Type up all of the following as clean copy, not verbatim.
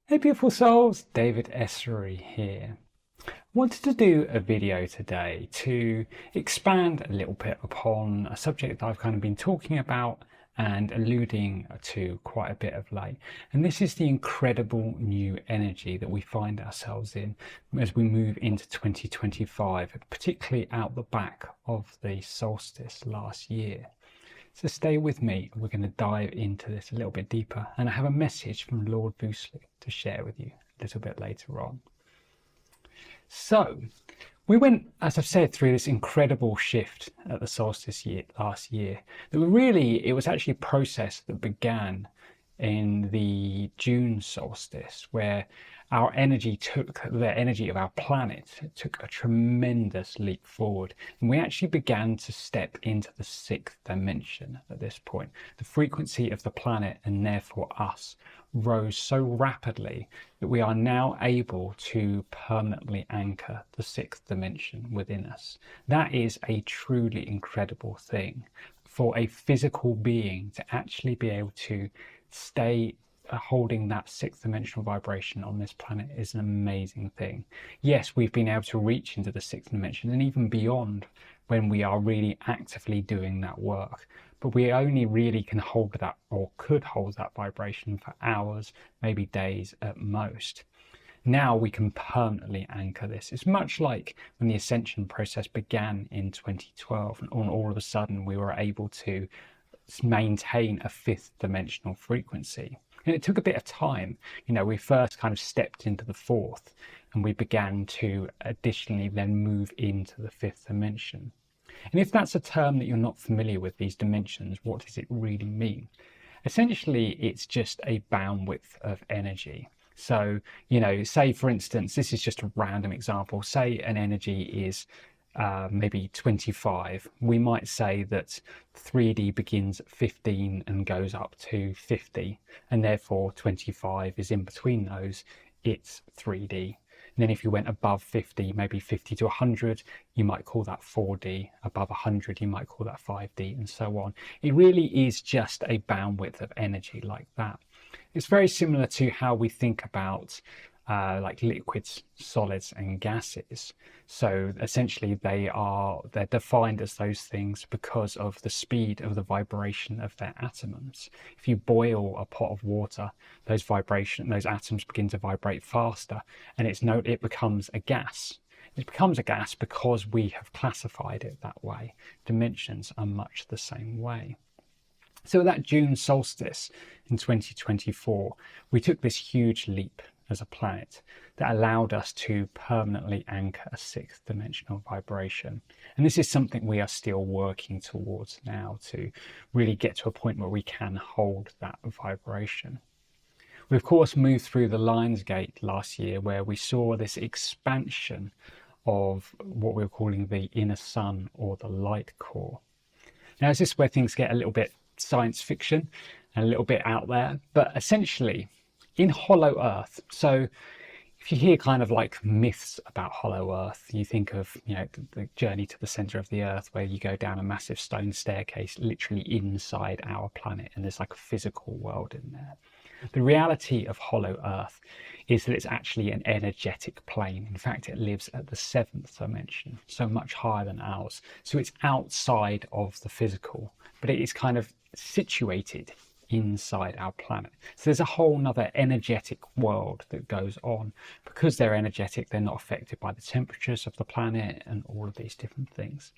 Hey beautiful souls, David Essery here. I wanted to do a video today to expand a little bit upon a subject that I've kind of been talking about and alluding to quite a bit of late. And this is the incredible new energy that we find ourselves in as we move into 2025, particularly out the back of the solstice last year. So stay with me, we're going to dive into this a little bit deeper, and I have a message from Lord Voosloo to share with you a little bit later on. So we went, as I've said, through this incredible shift at the solstice last year. It was actually a process that began in the June solstice, where the energy of our planet took a tremendous leap forward, and we actually began to step into the sixth dimension at this point. The frequency of the planet, and therefore us, rose so rapidly that we are now able to permanently anchor the sixth dimension within us. That is a truly incredible thing for a physical being to actually be able to stay holding that sixth dimensional vibration on this planet is an amazing thing. Yes, we've been able to reach into the sixth dimension and even beyond when we are really actively doing that work, but we only really can hold that, or could hold that vibration, for hours, maybe days at most. Now we can permanently anchor this. It's much like when the Ascension process began in 2012, and all of a sudden we were able to maintain a fifth dimensional frequency. And it took a bit of time. We first kind of stepped into the fourth, and we began to additionally then move into the fifth dimension. And if that's a term that you're not familiar with, these dimensions, what does it really mean? Essentially, it's just a bandwidth of energy. So, say for instance, this is just a random example, say an energy is maybe 25, we might say that 3D begins at 15 and goes up to 50, and therefore 25 is in between those, it's 3D. And then if you went above 50, maybe 50 to 100, you might call that 4D. Above 100, you might call that 5D, and so on. It really is just a bandwidth of energy like that. It's very similar to how we think about like liquids, solids and gases. So essentially they're defined as those things because of the speed of the vibration of their atoms. If you boil a pot of water, those atoms begin to vibrate faster, and it becomes a gas. It becomes a gas because we have classified it that way. Dimensions are much the same way. So at that June solstice in 2024, we took this huge leap as a planet that allowed us to permanently anchor a sixth dimensional vibration. And this is something we are still working towards now, to really get to a point where we can hold that vibration. We of course moved through the Lion's Gate last year, where we saw this expansion of what we're calling the inner sun, or the light core. Now, this is where things get a little bit science fiction and a little bit out there, but essentially in Hollow Earth, so if you hear kind of like myths about Hollow Earth, you think of the journey to the center of the Earth, where you go down a massive stone staircase literally inside our planet, and there's like a physical world in there. The reality of Hollow Earth is that it's actually an energetic plane. In fact, it lives at the seventh dimension, so much higher than ours. So it's outside of the physical, but it is kind of situated inside our planet. So there's a whole nother energetic world that goes on. Because they're energetic, they're not affected by the temperatures of the planet and all of these different things.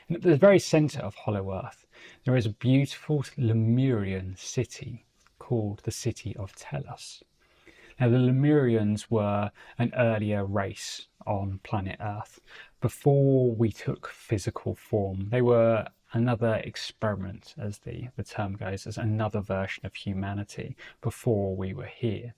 And at the very center of Hollow Earth, there is a beautiful Lemurian city called the City of Telos. Now, the Lemurians were an earlier race on planet Earth. Before we took physical form, they were another experiment, as the term goes, as another version of humanity before we were here.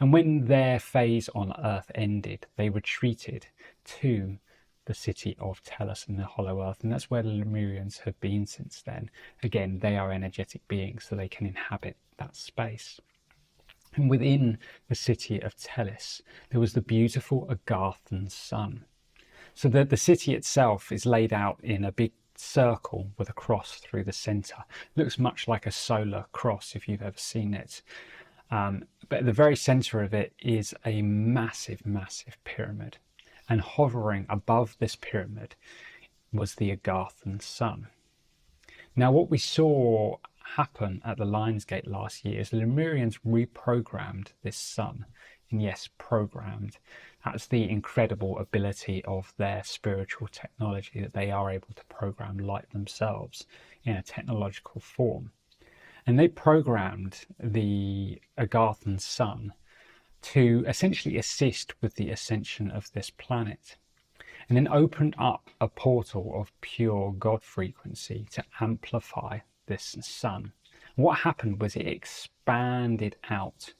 And when their phase on Earth ended, they retreated to the City of Telos in the Hollow Earth, and that's where the Lemurians have been since then. Again, they are energetic beings, so they can inhabit that space. And within the City of Telos, there was the beautiful Earthen Sun. So the city itself is laid out in a big circle with a cross through the center. Looks much like a solar cross if you've ever seen it. But at the very center of it is a massive, massive pyramid. And hovering above this pyramid was the Earthen Sun. Now, what we saw happen at the Lionsgate last year is the Lemurians reprogrammed this sun. And yes, programmed. That's the incredible ability of their spiritual technology, that they are able to program light themselves in a technological form. And they programmed the Earthen Sun to essentially assist with the ascension of this planet, and then opened up a portal of pure God frequency to amplify this sun. What happened was it expanded out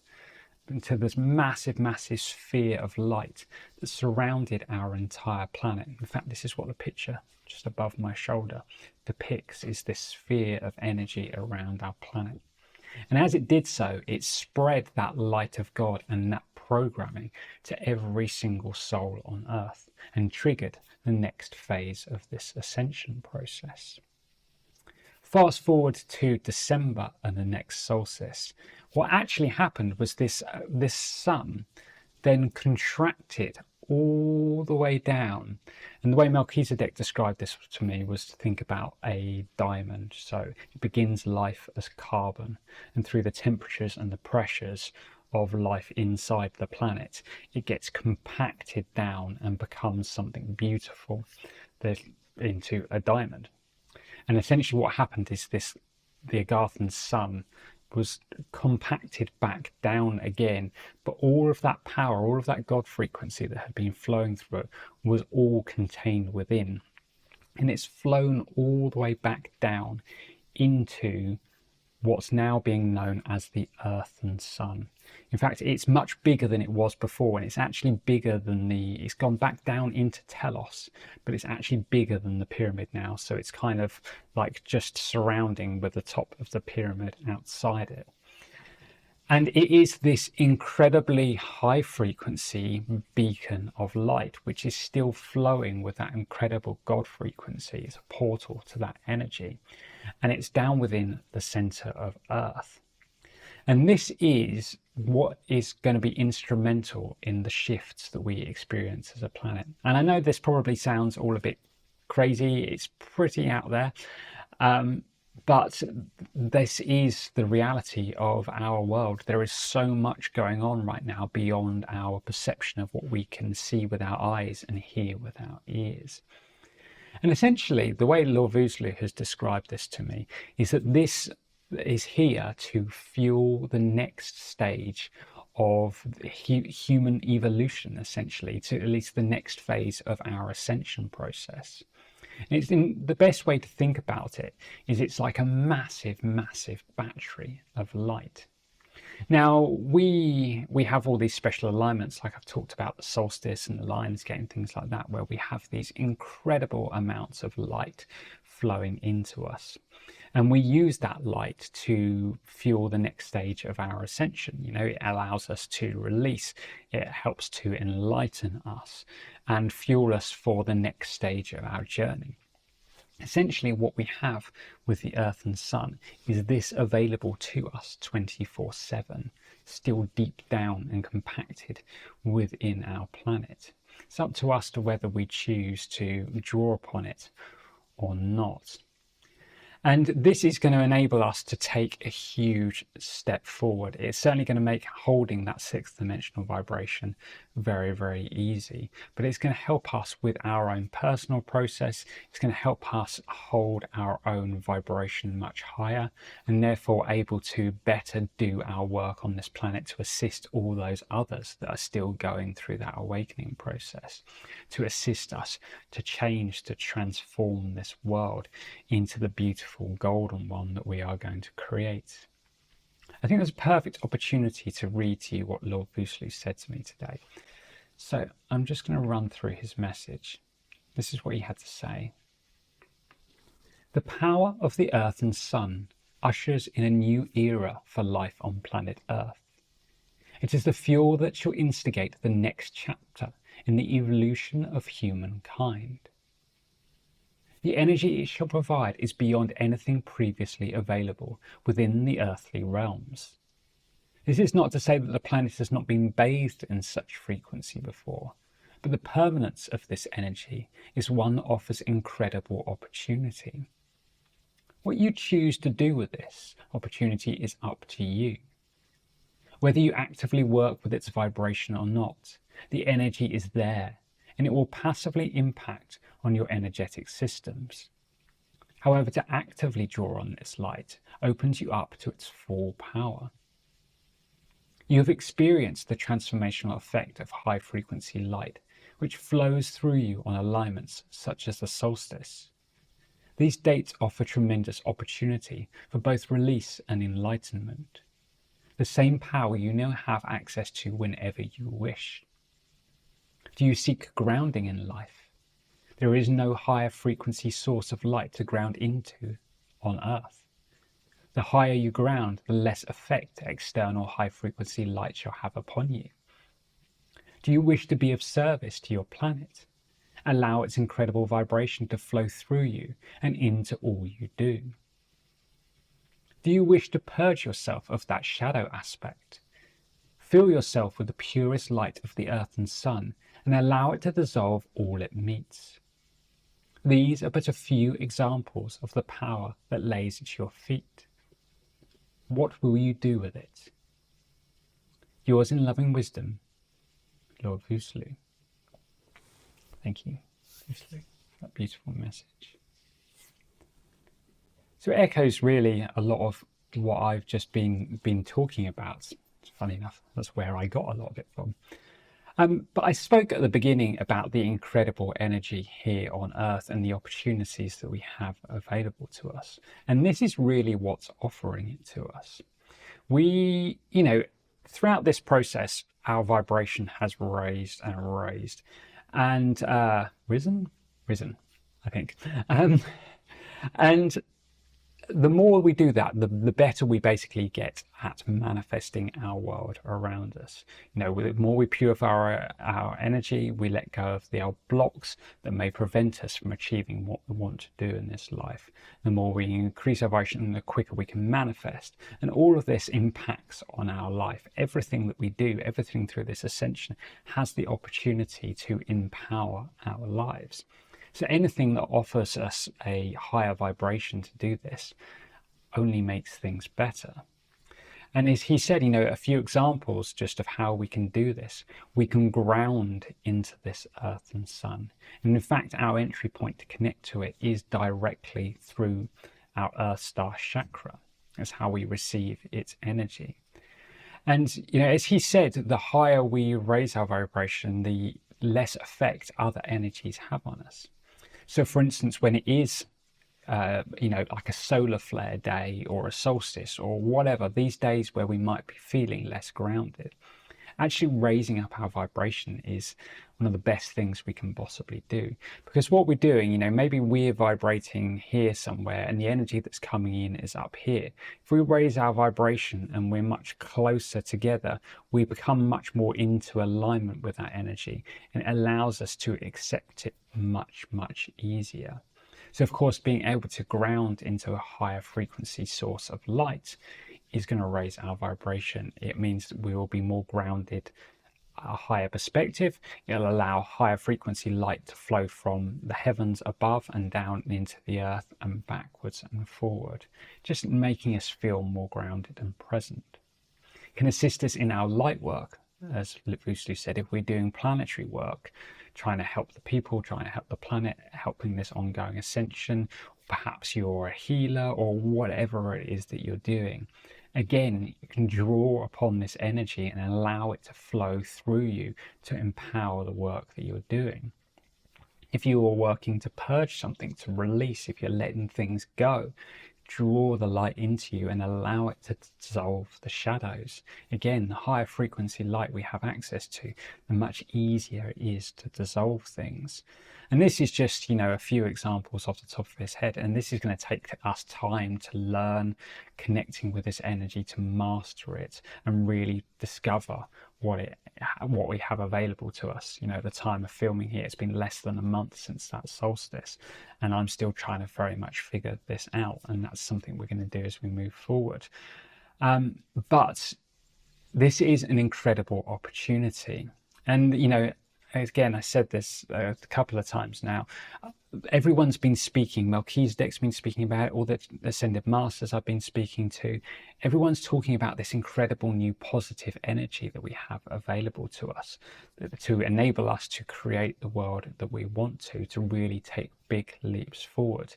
into this massive, massive sphere of light that surrounded our entire planet. In fact, this is what the picture just above my shoulder depicts, is this sphere of energy around our planet. And as it did so, it spread that light of God and that programming to every single soul on Earth, and triggered the next phase of this ascension process. Fast forward to December and the next solstice. What actually happened was this sun then contracted all the way down. And the way Melchizedek described this to me was to think about a diamond. So it begins life as carbon, and through the temperatures and the pressures of life inside the planet, it gets compacted down and becomes something beautiful into a diamond. And essentially what happened is the Earthen Sun was compacted back down again, but all of that power, all of that God frequency that had been flowing through it was all contained within. And it's flown all the way back down into what's now being known as the Earthen Sun. In fact, it's much bigger than it was before, and it's actually bigger than it's gone back down into Telos, but it's actually bigger than the pyramid now. So it's kind of like just surrounding with the top of the pyramid outside it. And it is this incredibly high frequency beacon of light, which is still flowing with that incredible God frequency. It's a portal to that energy. And it's down within the center of Earth. And this is what is going to be instrumental in the shifts that we experience as a planet. And I know this probably sounds all a bit crazy. It's pretty out there. But this is the reality of our world. There is so much going on right now beyond our perception of what we can see with our eyes and hear with our ears. And essentially, the way Lord Voosloo has described this to me is that this is here to fuel the next stage of human evolution, essentially, to at least the next phase of our ascension process. And the best way to think about it is it's like a massive, massive battery of light. Now, we have all these special alignments, like I've talked about the solstice and the Lionsgate and things like that, where we have these incredible amounts of light flowing into us. And we use that light to fuel the next stage of our ascension. You know, it allows us to release, it helps to enlighten us and fuel us for the next stage of our journey. Essentially, what we have with the Earthen Sun is this available to us 24/7, still deep down and compacted within our planet. It's up to us to whether we choose to draw upon it or not. And this is going to enable us to take a huge step forward. It's certainly going to make holding that sixth dimensional vibration very, very easy. But it's going to help us with our own personal process. It's going to help us hold our own vibration much higher, and therefore able to better do our work on this planet to assist all those others that are still going through that awakening process, to assist us to change, to transform this world into the beautiful golden one that we are going to create. I think there's a perfect opportunity to read to you what Lord Voosloo said to me today. So I'm just going to run through his message. This is what he had to say. The power of the Earthen Sun ushers in a new era for life on planet Earth. It is the fuel that shall instigate the next chapter in the evolution of humankind. The energy it shall provide is beyond anything previously available within the earthly realms. This is not to say that the planet has not been bathed in such frequency before, but the permanence of this energy is one that offers incredible opportunity. What you choose to do with this opportunity is up to you. Whether you actively work with its vibration or not, the energy is there, and it will passively impact on your energetic systems. However, to actively draw on this light opens you up to its full power. You have experienced the transformational effect of high-frequency light, which flows through you on alignments such as the solstice. These dates offer tremendous opportunity for both release and enlightenment. The same power you now have access to whenever you wish. Do you seek grounding in life? There is no higher frequency source of light to ground into on Earth. The higher you ground, the less effect external high-frequency light shall have upon you. Do you wish to be of service to your planet? Allow its incredible vibration to flow through you and into all you do. Do you wish to purge yourself of that shadow aspect? Fill yourself with the purest light of the Earthen Sun and allow it to dissolve all it meets. These are but a few examples of the power that lays at your feet. What will you do with it? Yours in loving wisdom, Lord Voosloo. Thank you, Voosloo, for that beautiful message. So it echoes really a lot of what I've just been talking about. Funny enough, that's where I got a lot of it from. But I spoke at the beginning about the incredible energy here on Earth and the opportunities that we have available to us. And this is really what's offering it to us. We, throughout this process, our vibration has raised and risen, I think. And the more we do that, the better we basically get at manifesting our world around us. The more we purify our energy, we let go of the old blocks that may prevent us from achieving what we want to do in this life. The more we increase our vibration, the quicker we can manifest. And all of this impacts on our life. Everything that we do, everything through this ascension has the opportunity to empower our lives. So anything that offers us a higher vibration to do this only makes things better. And as he said, a few examples just of how we can do this. We can ground into this Earthen Sun. And in fact, our entry point to connect to it is directly through our Earth Star chakra. That's how we receive its energy. And, as he said, the higher we raise our vibration, the less effect other energies have on us. So for instance, when it is, like a solar flare day or a solstice or whatever, these days where we might be feeling less grounded, actually raising up our vibration is one of the best things we can possibly do. Because what we're doing, maybe we're vibrating here somewhere and the energy that's coming in is up here. If we raise our vibration and we're much closer together, we become much more into alignment with that energy, and it allows us to accept it much, much easier. So of course, being able to ground into a higher frequency source of light is going to raise our vibration. It means that we will be more grounded, a higher perspective. It'll allow higher frequency light to flow from the heavens above and down into the earth and backwards and forward, just making us feel more grounded and present. It can assist us in our light work. As Lord Voosloo said, if we're doing planetary work, trying to help the people, trying to help the planet, helping this ongoing ascension, perhaps you're a healer or whatever it is that you're doing. Again, you can draw upon this energy and allow it to flow through you to empower the work that you're doing. If you are working to purge something, to release, if you're letting things go, draw the light into you and allow it to dissolve the shadows. Again, the higher frequency light we have access to, the much easier it is to dissolve things. And this is just, a few examples off the top of his head. And this is going to take us time to learn connecting with this energy, to master it and really discover what we have available to us. At the time of filming here, it's been less than a month since that solstice, and I'm still trying to very much figure this out. And that's something we're going to do as we move forward. But this is an incredible opportunity. And, you know, again, I said this a couple of times now. Everyone's been speaking. Melchizedek's been speaking about it. All the ascended masters I've been speaking to. Everyone's talking about this incredible new positive energy that we have available to us to enable us to create the world that we want to really take big leaps forward.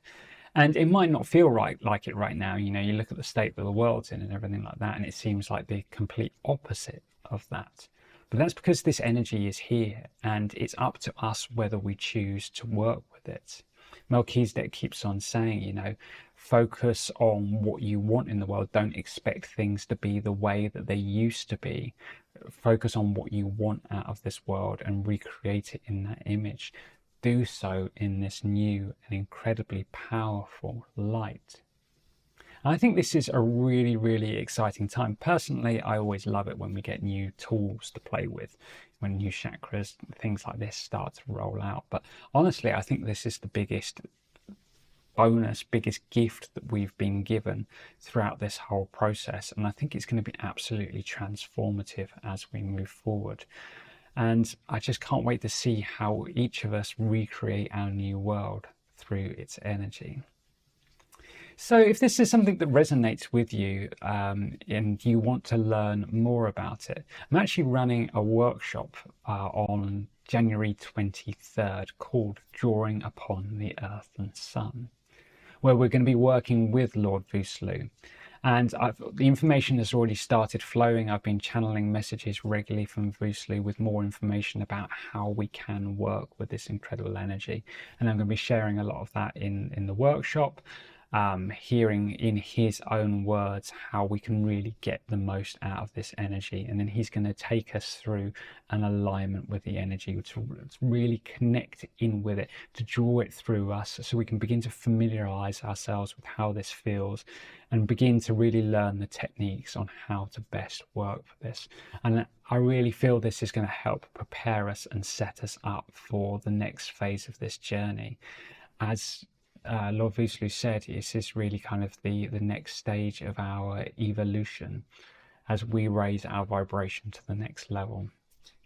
And it might not feel like it right now. You know, you look at the state that the world's in and everything like that, and it seems like the complete opposite of that. But that's because this energy is here, and it's up to us whether we choose to work with it. Melchizedek keeps on saying, you know, focus on what you want in the world. Don't expect things to be the way that they used to be. Focus on what you want out of this world and recreate it in that image. Do so in this new and incredibly powerful light. And I think this is a really, really exciting time. Personally, I always love it when we get new tools to play with, when new chakras, things like this start to roll out. But honestly, I think this is the biggest bonus, biggest gift that we've been given throughout this whole process. And I think it's going to be absolutely transformative as we move forward. And I just can't wait to see how each of us recreate our new world through its energy. So if this is something that resonates with you and you want to learn more about it, I'm actually running a workshop on January 23rd called Drawing Upon the Earthen Sun, where we're going to be working with Lord Voosloo. And the information has already started flowing. I've been channeling messages regularly from Voosloo with more information about how we can work with this incredible energy. And I'm going to be sharing a lot of that in the workshop, hearing in his own words how we can really get the most out of this energy. And then he's going to take us through an alignment with the energy to really connect in with it, to draw it through us so we can begin to familiarize ourselves with how this feels and begin to really learn the techniques on how to best work for this. And I really feel this is going to help prepare us and set us up for the next phase of this journey. As Lord Voosloo said, this is really kind of the next stage of our evolution as we raise our vibration to the next level.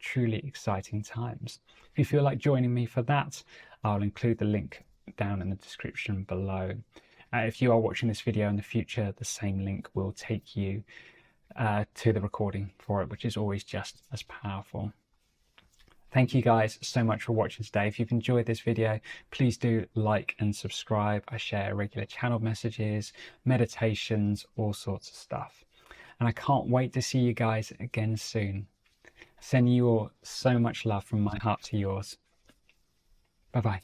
Truly exciting times. If you feel like joining me for that, I'll include the link down in the description below. If you are watching this video in the future, the same link will take you to the recording for it, which is always just as powerful. Thank you guys so much for watching today. If you've enjoyed this video, please do like and subscribe. I share regular channel messages, meditations, all sorts of stuff. And I can't wait to see you guys again soon. Sending you all so much love from my heart to yours. Bye-bye.